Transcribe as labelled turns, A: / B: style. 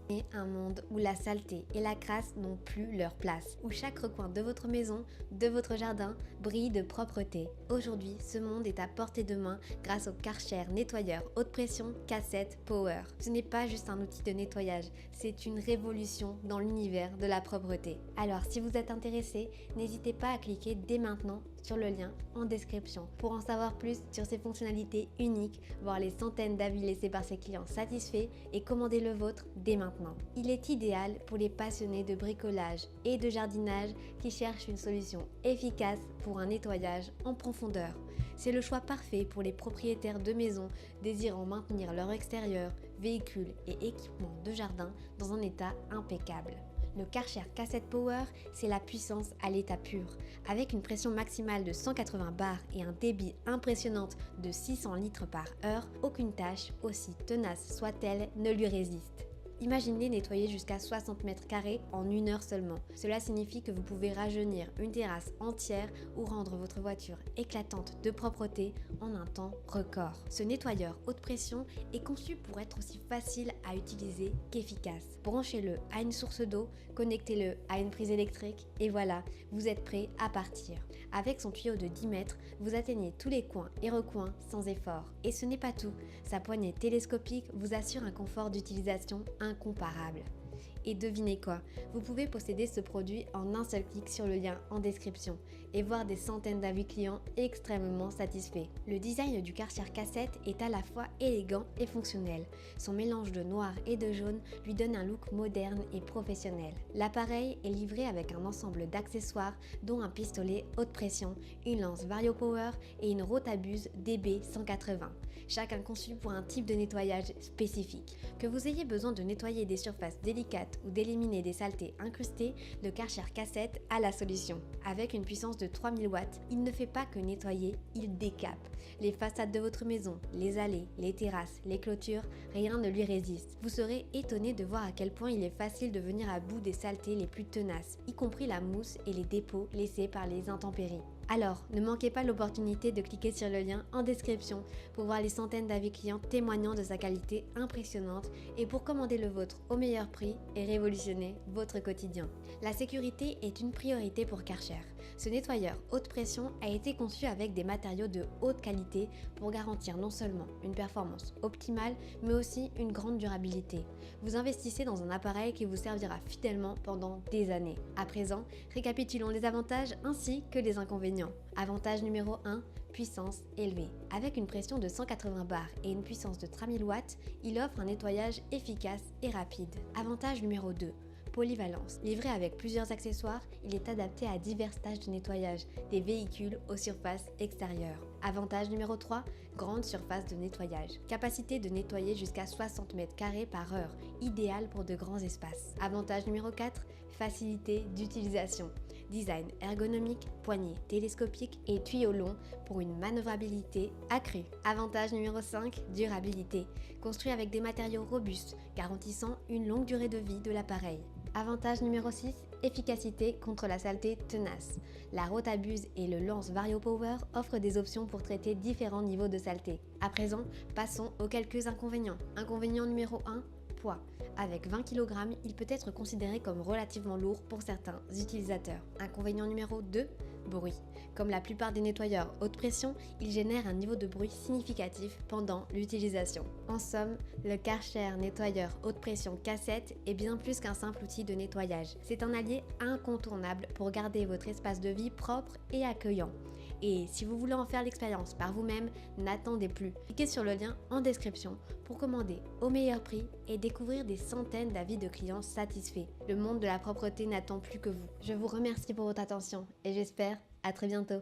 A: Et un monde où la saleté et la crasse n'ont plus leur place, où chaque recoin de votre maison, de votre jardin, brille de propreté. Aujourd'hui, ce monde est à portée de main grâce au Karcher nettoyeur haute pression Cassette Power. Ce n'est pas juste un outil de nettoyage, c'est une révolution dans l'univers de la propreté. Alors si vous êtes intéressé, n'hésitez pas à cliquer dès maintenant sur le lien en description pour en savoir plus sur ses fonctionnalités uniques, voir les centaines d'avis laissés par ses clients satisfaits et commander le vôtre dès maintenant. Il est idéal pour les passionnés de bricolage et de jardinage qui cherchent une solution efficace pour un nettoyage en profondeur. C'est le choix parfait pour les propriétaires de maisons désirant maintenir leur extérieur, véhicules et équipements de jardin dans un état impeccable. Le Karcher Cassette Power, c'est la puissance à l'état pur. Avec une pression maximale de 180 bars et un débit impressionnant de 600 litres par heure, aucune tâche, aussi tenace soit-elle, ne lui résiste. Imaginez nettoyer jusqu'à 60 mètres carrés en 1 heure seulement. Cela signifie que vous pouvez rajeunir une terrasse entière ou rendre votre voiture éclatante de propreté en un temps record. Ce nettoyeur haute pression est conçu pour être aussi facile à utiliser qu'efficace. Branchez-le à une source d'eau, connectez-le à une prise électrique et voilà, vous êtes prêt à partir. Avec son tuyau de 10 mètres, vous atteignez tous les coins et recoins sans effort. Et ce n'est pas tout, sa poignée télescopique vous assure un confort d'utilisation incomparable. Et devinez quoi, vous pouvez posséder ce produit en un seul clic sur le lien en description et voir des centaines d'avis clients extrêmement satisfaits. Le design du Karcher Cassette est à la fois élégant et fonctionnel. Son mélange de noir et de jaune lui donne un look moderne et professionnel. L'appareil est livré avec un ensemble d'accessoires dont un pistolet haute pression, une lance Vario Power et une Rotabuse DB180, chacun conçu pour un type de nettoyage spécifique. Que vous ayez besoin de nettoyer des surfaces délicates ou d'éliminer des saletés incrustées, le Karcher Cassette a la solution. Avec une puissance de 3000 watts, il ne fait pas que nettoyer, il décape. Les façades de votre maison, les allées, les terrasses, les clôtures, rien ne lui résiste. Vous serez étonné de voir à quel point il est facile de venir à bout des saletés les plus tenaces, y compris la mousse et les dépôts laissés par les intempéries. Alors, ne manquez pas l'opportunité de cliquer sur le lien en description pour voir les centaines d'avis clients témoignant de sa qualité impressionnante et pour commander le vôtre au meilleur prix et révolutionner votre quotidien. La sécurité est une priorité pour Karcher. Ce nettoyeur haute pression a été conçu avec des matériaux de haute qualité pour garantir non seulement une performance optimale, mais aussi une grande durabilité. Vous investissez dans un appareil qui vous servira fidèlement pendant des années. À présent, récapitulons les avantages ainsi que les inconvénients. Avantage numéro 1, puissance élevée. Avec une pression de 180 bars et une puissance de 3000 watts, il offre un nettoyage efficace et rapide. Avantage numéro 2, polyvalence. Livré avec plusieurs accessoires, il est adapté à divers tâches de nettoyage, des véhicules aux surfaces extérieures. Avantage numéro 3, grande surface de nettoyage. Capacité de nettoyer jusqu'à 60 mètres carrés par heure, idéal pour de grands espaces. Avantage numéro 4, facilité d'utilisation. Design ergonomique, poignée télescopique et tuyau long pour une manœuvrabilité accrue. Avantage numéro 5, durabilité. Construit avec des matériaux robustes, garantissant une longue durée de vie de l'appareil. Avantage numéro 6, efficacité contre la saleté tenace. La Rotabuse et le lance Vario Power offrent des options pour traiter différents niveaux de saleté. À présent, passons aux quelques inconvénients. Inconvénient numéro 1, poids. Avec 20 kg, il peut être considéré comme relativement lourd pour certains utilisateurs. Inconvénient numéro 2, bruit. Comme la plupart des nettoyeurs haute pression, il génère un niveau de bruit significatif pendant l'utilisation. En somme, le Karcher nettoyeur haute pression Cassette est bien plus qu'un simple outil de nettoyage. C'est un allié incontournable pour garder votre espace de vie propre et accueillant. Et si vous voulez en faire l'expérience par vous-même, n'attendez plus. Cliquez sur le lien en description pour commander au meilleur prix et découvrir des centaines d'avis de clients satisfaits. Le monde de la propreté n'attend plus que vous. Je vous remercie pour votre attention et j'espère à très bientôt.